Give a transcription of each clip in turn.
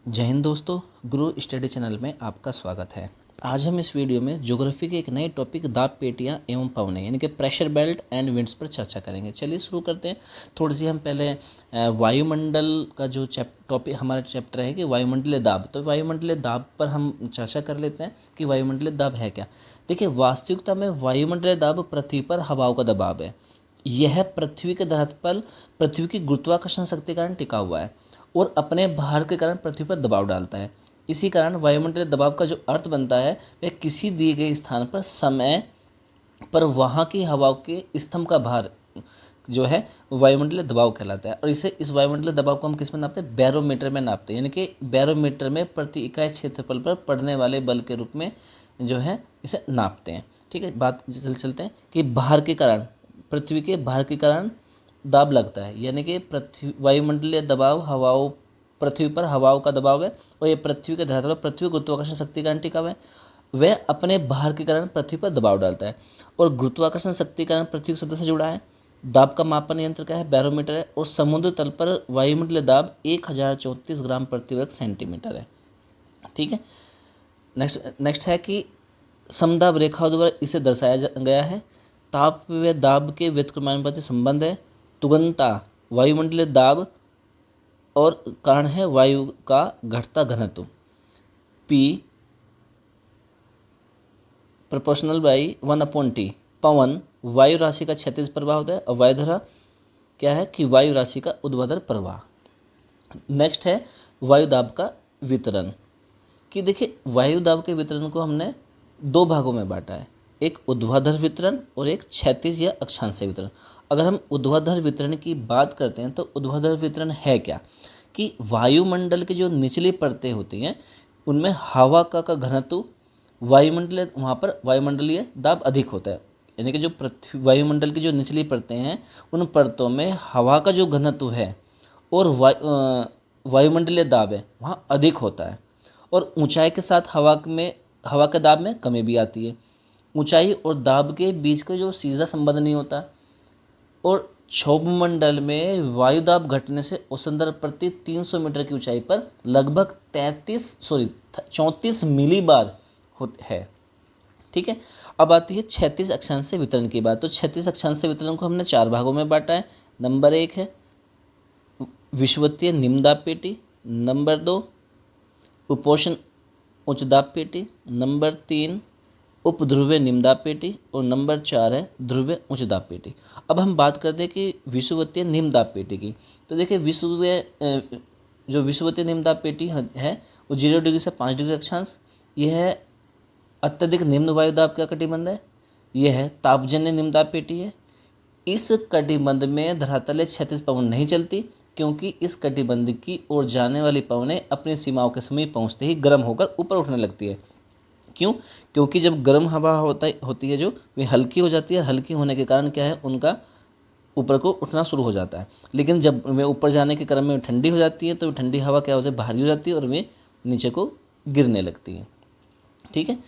जय हिंद दोस्तों, गुरु study channel में आपका स्वागत है। आज हम इस वीडियो में ज्योग्राफी के एक नए टॉपिक दाब पेटियाँ एवं पवनें यानी कि प्रेशर बेल्ट एंड विंड्स पर चर्चा करेंगे। चलिए शुरू करते हैं। थोड़ी सी हम पहले वायुमंडल का जो टॉपिक हमारा चैप्टर है कि वायुमंडलीय दाब, तो वायुमंडलीय दाब पर हम चर्चा कर लेते हैं कि वायुमंडलीय दाब है क्या। देखिए, वास्तविकता में वायुमंडलीय दाब पृथ्वी पर हवाओं का दबाव है। यह पृथ्वी के धरातल पर पृथ्वी की गुरुत्वाकर्षण शक्ति के कारण टिका हुआ है और अपने भार के कारण पृथ्वी पर दबाव डालता है। इसी कारण वायुमंडलीय दबाव का जो अर्थ बनता है वह किसी दिए गए स्थान पर समय पर वहाँ की हवाओं के स्तंभ का भार जो है वायुमंडलीय दबाव कहलाता है। और इस वायुमंडलीय दबाव को हम किस में नापते हैं? बैरोमीटर में नापते हैं। यानी कि बैरोमीटर में प्रति इकाई क्षेत्रफल पर पड़ने वाले बल के रूप में जो है इसे नापते हैं। ठीक है, बात चलते हैं कि भार के कारण, पृथ्वी के भार के कारण दाब लगता है। यानी कि पृथ्वी वायुमंडलीय दबाव हवाओं पृथ्वी पर हवाओं का दबाव है और ये पृथ्वी के धरातल पर पृथ्वी गुरुत्वाकर्षण शक्ति के कारण टिका हुआ है। वह अपने भार के कारण पृथ्वी पर दबाव डालता है और गुरुत्वाकर्षण शक्ति के कारण पृथ्वी की सतह से जुड़ा है। दाब का मापन यंत्र क्या है? बैरोमीटर है। और समुद्र तल पर वायुमंडलीय दाब 1034 ग्राम प्रति वर्ग सेंटीमीटर है। ठीक है, नेक्स्ट है कि समदाब रेखाओं द्वारा इसे दर्शाया गया है। ताप व दाब के व्युत्क्रमानुपाती संबंध है। तुगनता वायुमंडलीय दाब और कारण है वायु का घटता घनत्व। P proportional by 1/T। पवन वायु राशि का क्षैतिज प्रवाह होता है और वायुधारा क्या है कि वायु राशि का ऊर्ध्वाधर प्रवाह। नेक्स्ट है वायु दाब का वितरण। कि देखिए, वायु दाब के वितरण को हमने दो भागों में बांटा है, एक ऊर्ध्वाधर वितरण और एक क्षैतिज या अक्षांशीय वितरण। अगर हम ऊर्ध्वाधर वितरण की बात करते हैं तो ऊर्ध्वाधर वितरण है क्या कि वायुमंडल की जो निचली परतें होती हैं उनमें हवा का घनत्व वायुमंडलीय वहाँ पर वायुमंडलीय दाब अधिक होता है। यानी कि जो पृथ्वी वायुमंडल की जो निचली परतें हैं उन परतों में हवा का जो घनत्व है और वायुमंडलीय दाब है वहाँ अधिक होता है। और ऊंचाई के साथ हवा के दाब में कमी भी आती है। ऊंचाई और दाब के बीच का जो सीधा संबंध नहीं होता। और क्षोभमंडल में वायु दाब घटने से औसत दर प्रति 300 मीटर की ऊंचाई पर लगभग 34 मिली बार है। ठीक है, अब आती है क्षैतिज अक्षांशीय वितरण की बात। तो क्षैतिज अक्षांशीय वितरण को हमने 4 भागों में बांटा है। नंबर 1 है विषुवतीय निम्न दाब पेटी। नंबर 2 उपोष्ण उच्च दाब पेटी। नंबर 3 उपध्रुवीय निम्न दाब पेटी और नंबर 4 है ध्रुवीय उच्च दाब पेटी। अब हम बात करते हैं कि विषुवतीय निम्न दाब पेटी की। तो देखिए, जो विषुवतीय निम्न दाब पेटी है वो 0 डिग्री से 5 डिग्री अक्षांश। यह है अत्यधिक निम्न वायु दाब का कटिबंध है। यह है तापजन्य निम्न दाब पेटी है। इस कटिबंध में धरातलीय क्षैतिज पवन नहीं चलती क्योंकि इस कटिबंध की ओर जाने वाली पवनें अपनी सीमाओं के समीप पहुंचते ही गर्म होकर ऊपर उठने लगती है। क्यों? क्योंकि जब गर्म हवा होती है जो वे हल्की हो जाती है। हल्की होने के कारण क्या है, उनका ऊपर को उठना शुरू हो जाता है। लेकिन जब वे ऊपर जाने के क्रम में ठंडी हो जाती है तो ठंडी हवा क्या होती है, भारी हो जाती है और वे नीचे को गिरने लगती है। ठीक है,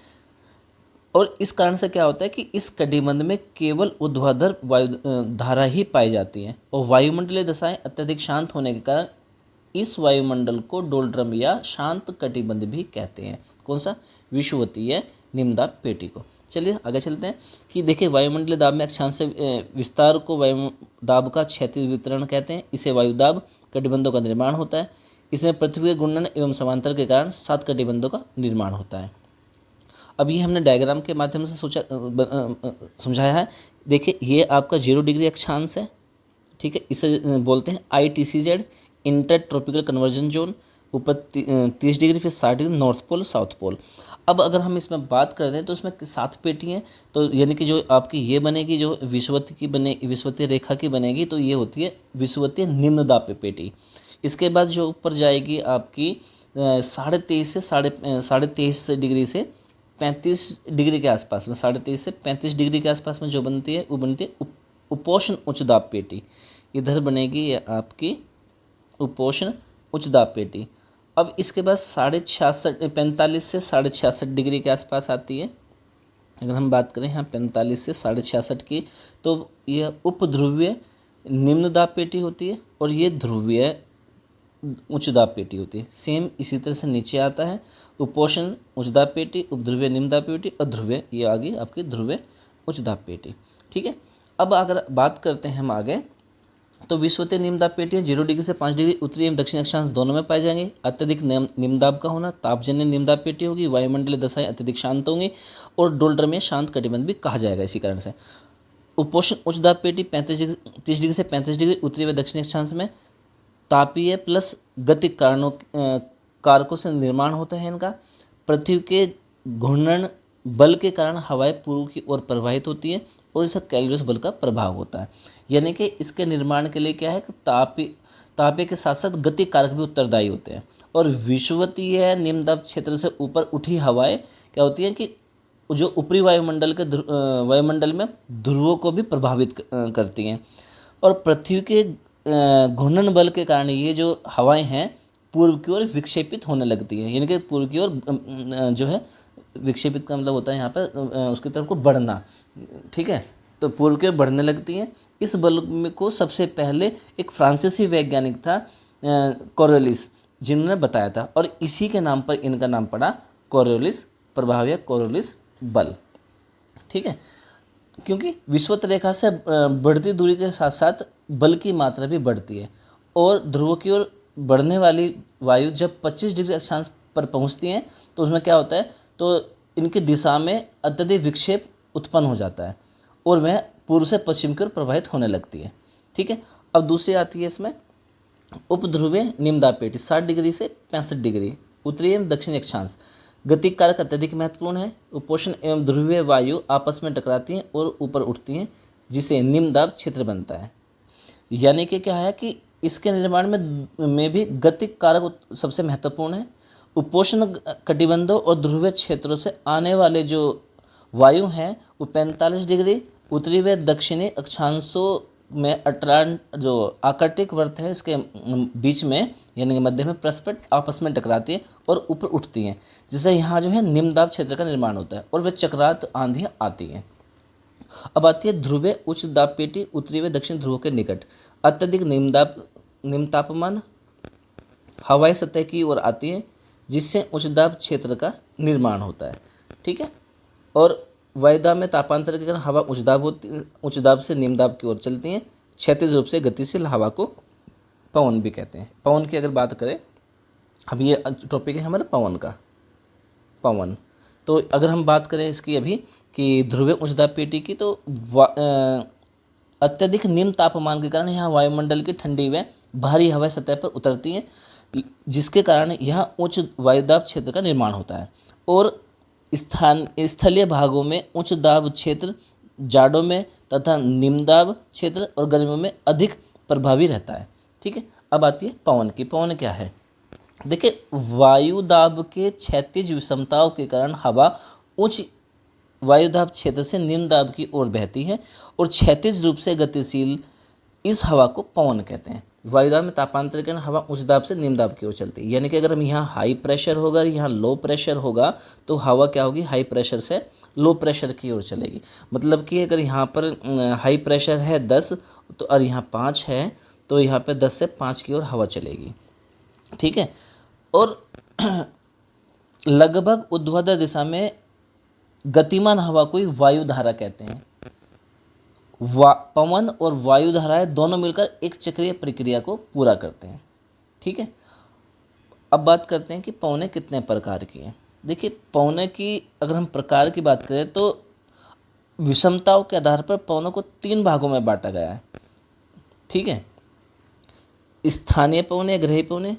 और इस कारण से क्या होता है कि इस कटिबंध में केवल ऊर्ध्वाधर वायु धारा ही पाई जाती है और वायुमंडलीय दशाएं अत्यधिक शांत होने के कारण इस वायुमंडल को डोलड्रम या शांत कटिबंध भी कहते हैं। कौन सा? विषुवतीय निम्न दाब पेटी को। चलिए आगे चलते हैं कि देखिए, वायुमंडलीय दाब में अक्षांशीय विस्तार को वायु दाब का क्षैतिज वितरण कहते हैं। इसे वायु दाब कटिबंधों का निर्माण होता है। इसमें पृथ्वी के घूर्णन एवं समांतर के कारण 7 कटिबंधों का निर्माण होता है। अब ये हमने डायग्राम के माध्यम से समझाया है। देखिए, ये आपका 0 डिग्री अक्षांश है। ठीक है, इसे बोलते हैं ITCZ inter tropical convergence zone. ऊपर 30 डिग्री फिर 60 degree north pole south pole. अब अगर हम इसमें बात करते हैं तो इसमें 7 पेटी हैं। तो यानी कि जो आपकी ये बनेगी, जो विषुवतीय रेखा की बनेगी, तो ये होती है विषुवतीय निम्न दाब पे पेटी। इसके बाद जो ऊपर जाएगी आपकी 23 डिग्री से 35 डिग्री के आसपास में, 23.5 से 35 डिग्री के आसपास में जो बनती है वो बनती है उपोष्ण उच्च दाब पेटी। इधर बनेगी ये आपकी उपोष्ण उच्च दाब पेटी। अब इसके बाद 45 से 66.5 डिग्री के आसपास आती है। अगर हम बात करें यहाँ 45 से 66.5 की, तो यह उपध्रुवीय निम्न दाब पेटी होती है और ये ध्रुवीय उच्च दाब पेटी होती है। सेम इसी तरह से नीचे आता है उपोष्ण उच्च दाब पेटी, उपध्रुवीय निम्न दाब पेटी और ध्रुवीय, ये आगे आपकी ध्रुवीय उच्च दाब पेटी। ठीक है, अब अगर बात करते हैं हम आगे, तो विषुवतीय निम्न दाब पेटी 0 डिग्री से 5 डिग्री उत्तरी एवं दक्षिण अक्षांश दोनों में पाए जाएंगे। अत्यधिक निम्न दाब का होना तापजन्य निम्न दाब पेटी होगी। वायुमंडलीय दशाएं अत्यधिक शांत होंगी और डोल्ड्रम में शांत कटिबंध भी कहा जाएगा इसी कारण से। उपोष्ण उच्च दाब पेटी 30 डिग्री से 35 डिग्री उत्तरी व दक्षिणी अक्षांश में तापीय प्लस गतिक कारकों से निर्माण होता है इनका। पृथ्वी के घूर्णन बल के कारण हवाएं पूर्व की ओर प्रवाहित होती हैं और इसका कैलरीज बल का प्रभाव होता है। यानी कि इसके निर्माण के लिए क्या है कि तापीय के साथ साथ गतिक कारक भी उत्तरदायी होते हैं। और विषुवतीय निम्न दाब क्षेत्र से ऊपर उठी हवाएं क्या होती हैं कि जो ऊपरी वायुमंडल में ध्रुवों को भी प्रभावित करती हैं। और पृथ्वी के घूर्णन बल के कारण ये जो हवाएं हैं पूर्व की ओर विक्षेपित होने लगती हैं। यानी कि पूर्व की ओर जो है विक्षेपित का मतलब होता है यहाँ पर उसकी तरफ को बढ़ना। ठीक है, तो पूर्व की ओर बढ़ने लगती हैं। इस बल को सबसे पहले एक फ्रांसीसी वैज्ञानिक था कोरियोलिस, जिन्होंने बताया था, और इसी के नाम पर इनका नाम पड़ा कोरियोलिस प्रभाव या कोरियोलिस बल। ठीक है, क्योंकि विषुवत रेखा से बढ़ती दूरी के साथ साथ बल की मात्रा भी बढ़ती है और ध्रुवों की ओर बढ़ने वाली वायु जब 25 डिग्री अक्षांश पर पहुंचती हैं तो उसमें क्या होता है, तो इनकी दिशा में अत्यधिक विक्षेप उत्पन्न हो जाता है और वह पूर्व से पश्चिम की ओर प्रवाहित होने लगती है। ठीक है, अब दूसरी आती है इसमें उपध्रुवीय निम्न दाब पेटी 60 डिग्री से 65 डिग्री उत्तरी एवं दक्षिणी अक्षांश। गतिक कारक अत्यधिक महत्वपूर्ण है। उपोष्ण एवं ध्रुवीय वायु आपस में टकराती हैं और ऊपर उठती हैं जिसे निम्न दाब क्षेत्र बनता है। यानी कि क्या है कि इसके निर्माण में भी गतिक कारक सबसे महत्वपूर्ण है। उपोष्ण कटिबंधों और ध्रुवीय क्षेत्रों से आने वाले जो वायु हैं वो 45 डिग्री उत्तरी व दक्षिणी अक्षांशों में जो आकर्टिक वर्त है इसके बीच में यानी कि मध्य में परस्पर आपस में टकराती है और ऊपर उठती हैं, जिससे यहाँ जो है निम्न दाब क्षेत्र का निर्माण होता है और वे चक्रात आंधियाँ आती हैं। अब आती है ध्रुवीय उच्च दाब पेटी उत्तरी व दक्षिण ध्रुवों के निकट। अत्यधिक निम्न तापमान हवाई सतह की ओर आती है जिससे उच्च दाब क्षेत्र का निर्माण होता है। ठीक है, और वायुदाब में तापांतर के कारण हवा उच्च दाब से निम्न दाब की ओर चलती हैं। क्षैतिज रूप से गतिशील हवा को पवन भी कहते हैं। पवन की अगर बात करें, अब ये टॉपिक है हमारा पवन का। पवन तो अगर हम बात करें इसकी अभी कि ध्रुवीय उच्च दाब पेटी की, तो अत्यधिक निम्न तापमान के कारण यहाँ वायुमंडल की ठंडी व भारी हवाएं सतह पर उतरती हैं, जिसके कारण यहाँ उच्च वायुदाब क्षेत्र का निर्माण होता है। और स्थलीय भागों में उच्च दाब क्षेत्र जाड़ों में तथा निम्न दाब क्षेत्र और गर्मियों में अधिक प्रभावी रहता है। ठीक है, अब आती है पवन की। पवन क्या है, देखिए वायु दाब के क्षैतिज विषमताओं के कारण हवा उच्च वायुदाब क्षेत्र से निम्न दाब की ओर बहती है और क्षैतिज रूप से गतिशील इस हवा को पवन कहते हैं। वायुदाब में तापांतर के कारण हवा उच्च दाब से निम्न दाब की ओर चलती है। यानी कि अगर हम यहाँ हाई प्रेशर होगा और यहाँ लो प्रेशर होगा तो हवा क्या होगी, हाई प्रेशर से लो प्रेशर की ओर चलेगी। मतलब कि अगर यहाँ पर हाई प्रेशर है 10 तो और यहाँ 5 है तो यहाँ पे 10 से 5 की ओर हवा चलेगी। ठीक है, और लगभग ऊर्ध्वाधर दिशा में गतिमान हवा को वायुधारा कहते हैं। पवन और वायु धाराएं दोनों मिलकर एक चक्रीय प्रक्रिया को पूरा करते हैं। ठीक है, अब बात करते हैं कि पवनें कितने प्रकार की हैं। देखिए पवनें की अगर हम प्रकार की बात करें तो विषमताओं के आधार पर पवनों को 3 भागों में बांटा गया है। ठीक है, स्थानीय पवनें, ग्रही पवनें,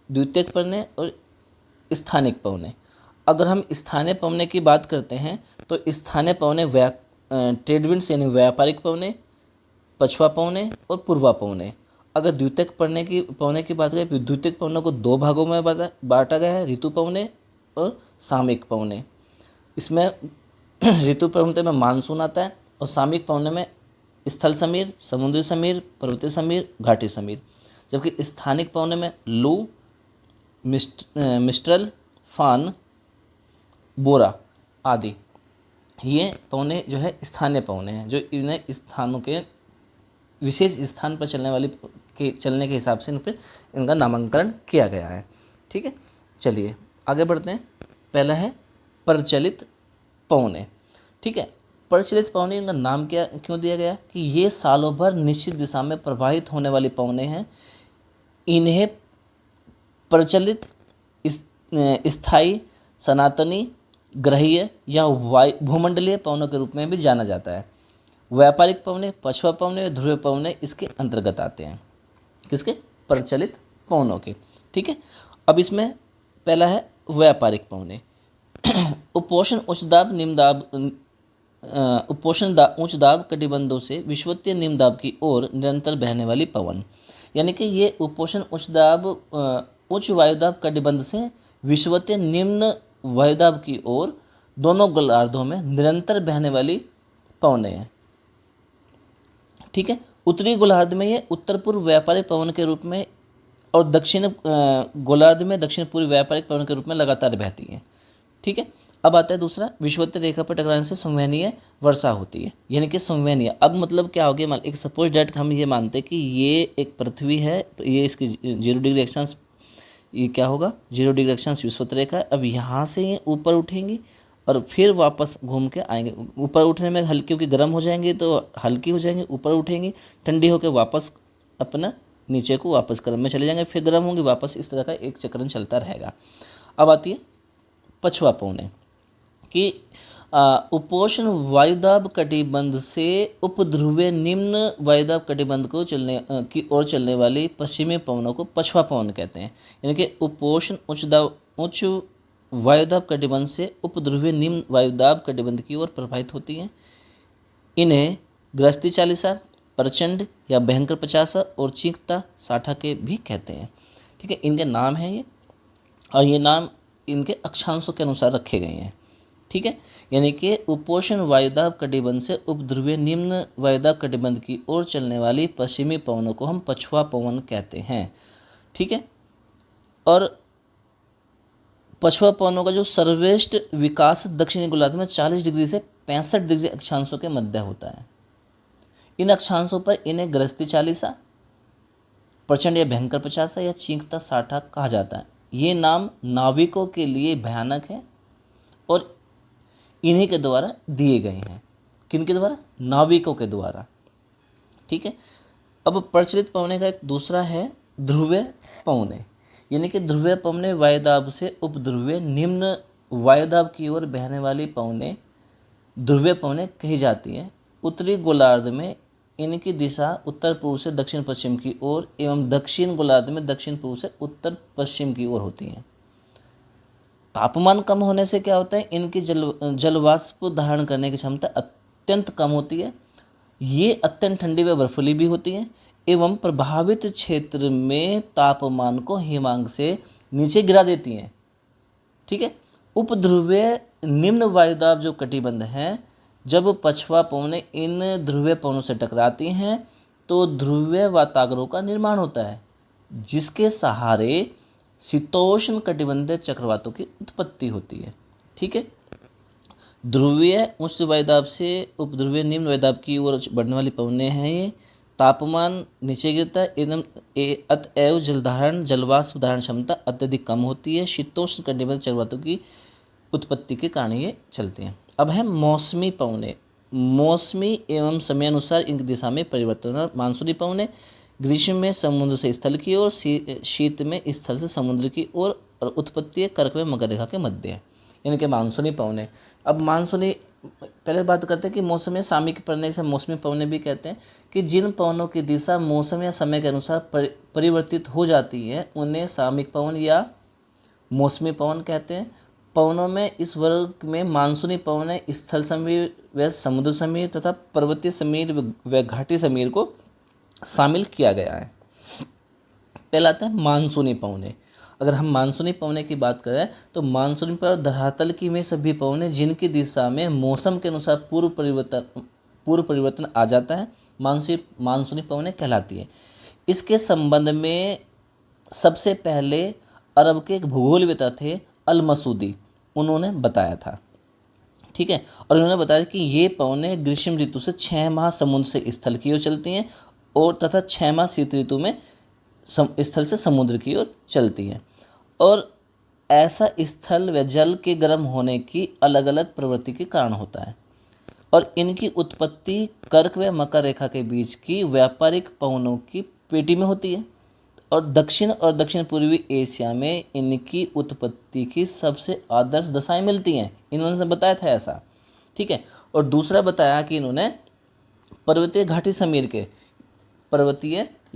द्वितीयक पवनें और स्थानिक पवनें। अगर हम स्थानीय पवनें की बात करते हैं तो स्थानीय पवनें ट्रेडविंड्स यानी व्यापारिक पवनें, पछुआ पवनें और पूर्वा पवनें। अगर द्वितीयक पवनें की बात करें तो द्वितीयक पवनों को 2 भागों में बांटा गया है, ऋतु पवनें और सामयिक पवनें। इसमें ऋतु पवनों में मानसून आता है और सामयिक पवनों में स्थल समीर, समुद्री समीर, पर्वतीय समीर, घाटी समीर। जबकि स्थानिक पवनों में लू, मिस्ट्रल, फान, बोरा आदि ये पवनें जो है स्थानीय पवनें हैं जो इन्हें स्थानों के विशेष स्थान पर चलने के हिसाब से इन पर इनका नामकरण किया गया है। ठीक है, चलिए आगे बढ़ते हैं। पहला है प्रचलित पौने। ठीक है, प्रचलित पौने, इनका नाम क्या क्यों दिया गया कि ये सालों भर निश्चित दिशा में प्रवाहित होने वाले पौने हैं। इन्हें प्रचलित, स्थायी, सनातनी, ग्रहीय या भूमंडलीय पवनों के रूप में भी जाना जाता है। व्यापारिक पवने, पछुआ पवने, ध्रुवीय पवने इसके अंतर्गत आते हैं। किसके? प्रचलित पवनों के। ठीक है, अब इसमें पहला है व्यापारिक पवने। उपोष्ण उच्च दाब निम्न दाब उच्च दाब कटिबंधों से विषुवतीय निम्न दाब की ओर निरंतर बहने वाली पवन, यानी कि ये उपोष्ण उच्च वायुदाब कटिबंध से विषुवतीय निम्न वायुदाब की ओर दोनों गोलार्धों में निरंतर बहने वाली पवनें हैं। ठीक है, उत्तरी गोलार्ध में ये उत्तर पूर्व व्यापारिक पवन के रूप में और दक्षिण गोलार्ध में दक्षिण पूर्व व्यापारिक पवन के रूप में लगातार बहती हैं। ठीक है, अब आता है दूसरा, विषुवतीय रेखा पर टकराने से संवहनीय वर्षा होती है, यानी कि संवहनीय। अब मतलब क्या हो गया, एक सपोज डेट हम ये मानते हैं कि ये एक पृथ्वी है, ये इसकी 0 डिग्री अक्षांश, ये क्या होगा 0 डिग्री अक्षांश विषुवत रेखा है। अब यहाँ से ये ऊपर उठेंगी और फिर वापस घूम के आएंगे। ऊपर उठने में हल्की, क्योंकि गर्म हो जाएंगी तो हल्की हो जाएंगी, ऊपर उठेंगी, ठंडी होकर वापस अपना नीचे को वापस गर्म में चले जाएंगे, फिर गर्म होंगे वापस, इस तरह का एक चक्रण चलता रहेगा। अब आती है पछुआ पवने कि उपोष्ण वायुदाब कटिबंध से उपध्रुवीय निम्न वायुदाब कटिबंध को की ओर चलने वाली पश्चिमी पवनों को पछुआ पवन कहते हैं। यानी कि उपोष्ण उच्च वायुदाब कटिबंध से उपध्रुवीय निम्न वायुदाब कटिबंध की ओर प्रभावित होती हैं। इन्हें गृहस्थी चालीसा, प्रचंड या भयंकर 50 और चीखता 60 के भी कहते हैं। ठीक है, इनके नाम हैं ये, और ये नाम इनके अक्षांशों के अनुसार रखे गए हैं। ठीक है, यानी कि उपोष्ण वायुदाब कटिबंध से उपध्रुवीय निम्न वायुदाब कटिबंध की ओर चलने वाली पश्चिमी पवनों को हम पछुआ पवन कहते हैं। ठीक है, और पछुआ पवनों का जो सर्वश्रेष्ठ विकास दक्षिणी गोलार्ध में 40 डिग्री से 65 डिग्री अक्षांशों के मध्य होता है। इन अक्षांशों पर इन्हें गृहस्थी चालीसा, प्रचंड या भयंकर 50 या चीखता 60 कहा जाता है। ये नाम नाविकों के लिए भयानक है और इन्हीं के द्वारा दिए गए हैं। किनके द्वारा? नाविकों के द्वारा। ठीक है, अब प्रचलित पवने का एक दूसरा है ध्रुवीय पवने, यानी कि ध्रुवीय पवने वायुदाब से उपध्रुवीय निम्न वायुदाब की ओर बहने वाली पवने ध्रुवीय पवने कही जाती हैं। उत्तरी गोलार्ध में इनकी दिशा उत्तर पूर्व से दक्षिण पश्चिम की ओर एवं दक्षिण गोलार्ध में दक्षिण पूर्व से उत्तर पश्चिम की ओर होती हैं। तापमान कम होने से क्या होता है, इनकी जलवाष्प धारण करने की क्षमता अत्यंत कम होती है। ये अत्यंत ठंडी व बर्फीली भी होती हैं एवं प्रभावित क्षेत्र में तापमान को हिमांक से नीचे गिरा देती हैं। ठीक है, उपध्रुवीय निम्न वायुदाब जो कटिबंध हैं, जब पछुआ पवनें इन ध्रुवीय पवनों से टकराती हैं तो ध्रुवीय वातावरणों का निर्माण होता है, जिसके सहारे शीतोष्ण कटिबंधीय चक्रवातों की उत्पत्ति होती है। ठीक है, ध्रुवीय उच्च वायुदाब से उपध्रुवीय निम्न वायुदाब की ओर बढ़ने वाली पवनें हैं। ये तापमान नीचे गिरता है एकदम, अतएव जलवाष्प धारण क्षमता अत्यधिक कम होती है। शीतोष्ण कटिबंधीय चक्रवातों की उत्पत्ति के कारण ये चलते हैं। अब है मौसमी पवनें। मौसमी एवं समयानुसार इनकी दिशा में परिवर्तन। मानसूनी पवनें ग्रीष्म में समुद्र से स्थल की ओर, शीत में स्थल से समुद्र की ओर और उत्पत्ति कर्क में मकर रेखा के मध्य है, यानी कि मानसूनी पवनें। अब मानसूनी, पहले बात करते हैं कि मौसम या सामयिक पवनें से मौसमी पवनें भी कहते हैं कि जिन पवनों की दिशा मौसम या समय के अनुसार परिवर्तित हो जाती है उन्हें सामयिक पवन या मौसमी पवन कहते हैं। पवनों में इस वर्ग में मानसूनी पवनें स्थल समीर व समुद्र समीर तथा पर्वतीय समीर व घाटी समीर को शामिल किया गया है। पहला आता है मानसूनी पवनें। अगर हम मानसूनी पवनें की बात करें तो मानसूनी पर धरातल की में सभी पवनें जिनकी दिशा में मौसम के अनुसार पूर्व परिवर्तन आ जाता है मानसूनी पवनें कहलाती है। इसके संबंध में सबसे पहले अरब के एक भूगोलवेत्ता थे अल मसूदी, उन्होंने बताया था। ठीक है, और उन्होंने बताया कि ये पवनें ग्रीष्म ऋतु से 6 माह समुद्र से स्थल की ओर चलती हैं और तथा 6 माह शीत ऋतु में स्थल से समुद्र की ओर चलती है। और ऐसा स्थल व जल के गर्म होने की अलग अलग प्रवृत्ति के कारण होता है और इनकी उत्पत्ति कर्क व मकर रेखा के बीच की व्यापारिक पवनों की पेटी में होती है और दक्षिण पूर्वी एशिया में इनकी उत्पत्ति की सबसे आदर्श दशाएं मिलती हैं। इन्होंने बताया था ऐसा, ठीक है। और दूसरा बताया कि इन्होंने पर्वतीय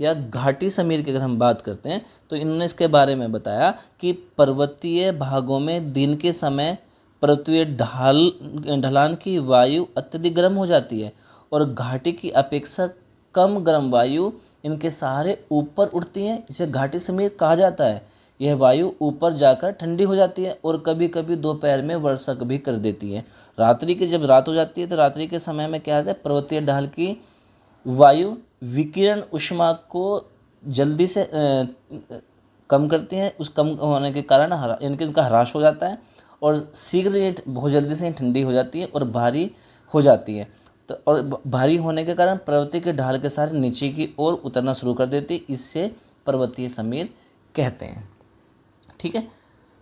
या घाटी समीर की अगर हम बात करते हैं तो इन्होंने इसके बारे में बताया कि पर्वतीय भागों में दिन के समय पर्वतीय ढलान की वायु अत्यधिक गर्म हो जाती है और घाटी की अपेक्षा कम गर्म वायु इनके सहारे ऊपर उठती हैं, जिसे घाटी समीर कहा जाता है। यह वायु ऊपर जाकर ठंडी हो जाती है और कभी कभी दोपहर में वर्षा भी कर देती है। रात्रि की जब रात हो जाती है तो रात्रि के समय में क्या होता है, पर्वतीय ढाल की वायु विकिरण ऊष्मा को जल्दी से कम करती हैं। उस कम होने के कारण इनके इनका ह्रास हो जाता है और शीघ्र ये बहुत जल्दी से ठंडी हो जाती है और भारी हो जाती है। तो और भारी होने के कारण पर्वतीय के ढाल के सारे नीचे की ओर उतरना शुरू कर देती है। इससे पर्वतीय समीर कहते हैं, ठीक है।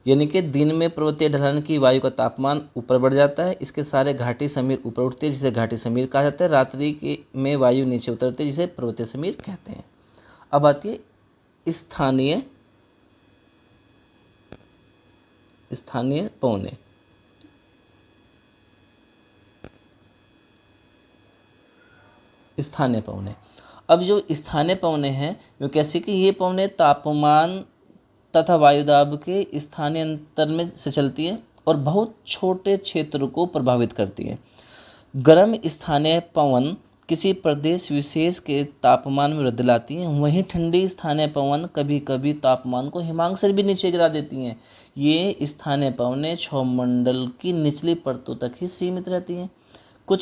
यानी कि दिन में पर्वतीय ढलान की वायु का तापमान ऊपर बढ़ जाता है, इसके सारे घाटी समीर ऊपर उठते हैं जिसे घाटी समीर कहा जाता है। रात्रि के में वायु नीचे उतरती है जिसे पर्वतीय समीर कहते हैं। अब आती है स्थानीय पवने। स्थानीय पवने, अब जो स्थानीय पवने हैं वो कैसे कि ये पवने तापमान तथा वायुदाब के स्थानीय अंतर में से चलती है और बहुत छोटे क्षेत्र को प्रभावित करती है। गर्म स्थानीय पवन किसी प्रदेश विशेष के तापमान में वृद्धि लाती हैं, वहीं ठंडी स्थानीय पवन कभी कभी तापमान को हिमांक से भी नीचे गिरा देती हैं। ये स्थानीय पवनें क्षौमंडल की निचली परतों तक ही सीमित रहती हैं। जो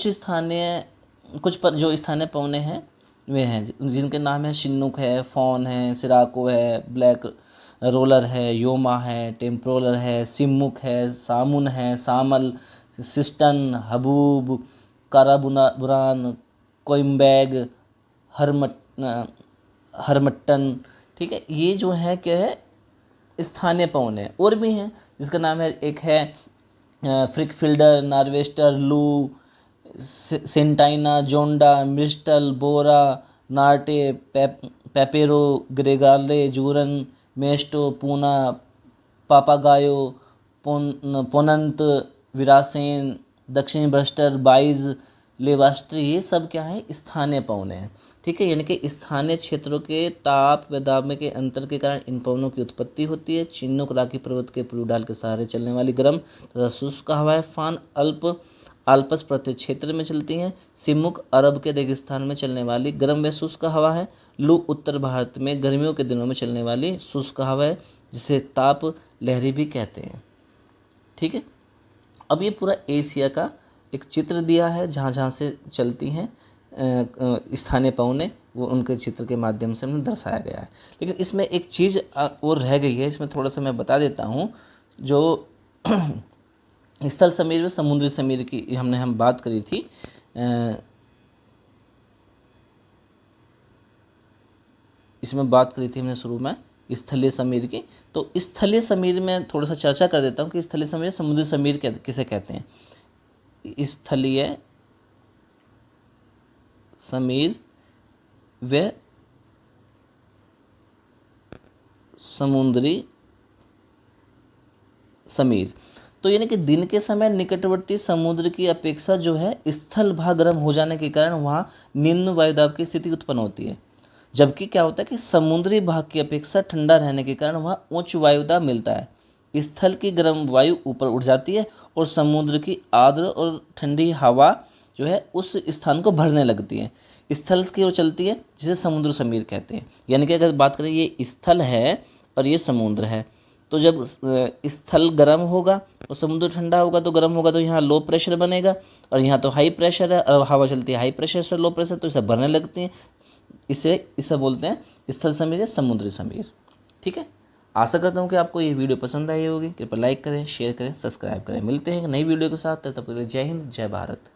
स्थानीय पवनें हैं वे हैं जिनके नाम है शिन्नुक है, फॉन है, सिराको है, ब्लैक रोलर है, योमा है, टेम्प्रोलर है, सिमुक है, सामुन है, सामल, सिस्टन, हबूब, काराबुरान, कोइम्बैग, हरमट्टन, ठीक है। ये जो है क्या है, स्थानीय पवन है। और भी हैं जिसका नाम है, एक है फ्रिकफिल्डर, नार्वेस्टर, लू, सेंटाइना, जोंडा, मिस्टल, बोरा, नार्टे, पेपेरो, ग्रेगाले, जूरन, मेस्टो, पूना, पापागायो, पोनंत, विरासेन, दक्षिणी ब्रस्टर, बाइज, लेवास्ट्री, ये सब क्या है, स्थानीय पवनें हैं, ठीक है। यानी कि स्थानीय क्षेत्रों के ताप व दाब में के अंतर के कारण इन पवनों की उत्पत्ति होती है। चिन्नुक राकी पर्वत के पूर्वी ढाल के सहारे चलने वाली गर्म तथा शुष्क हवाएं फान आल्पस प्रत्येक क्षेत्र में चलती हैं। सिमुक अरब के रेगिस्तान में चलने वाली गर्म व शुष्क हवा है। लू उत्तर भारत में गर्मियों के दिनों में चलने वाली शुष्क हवा है जिसे ताप लहरी भी कहते हैं, ठीक है। अब ये पूरा एशिया का एक चित्र दिया है जहाँ जहाँ से चलती हैं स्थानीय पवनें, वो उनके चित्र के माध्यम से हमने दर्शाया गया है। लेकिन इसमें एक चीज़ और रह गई है, इसमें थोड़ा सा मैं बता देता हूँ। जो स्थल समीर व समुद्री समीर की हम बात करी थी, इसमें बात करी थी हमने शुरू में स्थलीय समीर की। तो स्थलीय समीर में थोड़ा सा चर्चा कर देता हूँ कि स्थलीय समीर समुद्री समीर किसे कहते हैं। स्थलीय समीर व समुद्री समीर, तो यानी कि दिन के समय निकटवर्ती समुद्र की अपेक्षा जो है स्थल भाग गर्म हो जाने के कारण वहाँ निम्न वायुदाब की स्थिति उत्पन्न होती है। जबकि क्या होता है कि समुद्री भाग की अपेक्षा ठंडा रहने के कारण वहाँ उच्च वायुदाब मिलता है। स्थल की गर्म वायु ऊपर उठ जाती है और समुद्र की आर्द्र और ठंडी हवा जो है उस स्थान को भरने लगती है, स्थल की ओर चलती है, जिसे समुद्र समीर कहते हैं। यानी कि अगर बात करें ये स्थल है और ये समुद्र है, तो जब स्थल गर्म होगा और समुद्र ठंडा होगा तो गर्म होगा, तो यहाँ लो प्रेशर बनेगा और यहाँ तो हाई प्रेशर है और हवा चलती है हाई प्रेशर से लो प्रेशर, तो इसे भरने लगती हैं। इसे बोलते हैं स्थल समीर या समुद्री समीर, ठीक है। आशा करता हूँ कि आपको ये वीडियो पसंद आई होगी। कृपया लाइक करें, शेयर करें, सब्सक्राइब करें। मिलते हैं एक नई वीडियो के साथ, तब तक के लिए जय हिंद, जय भारत।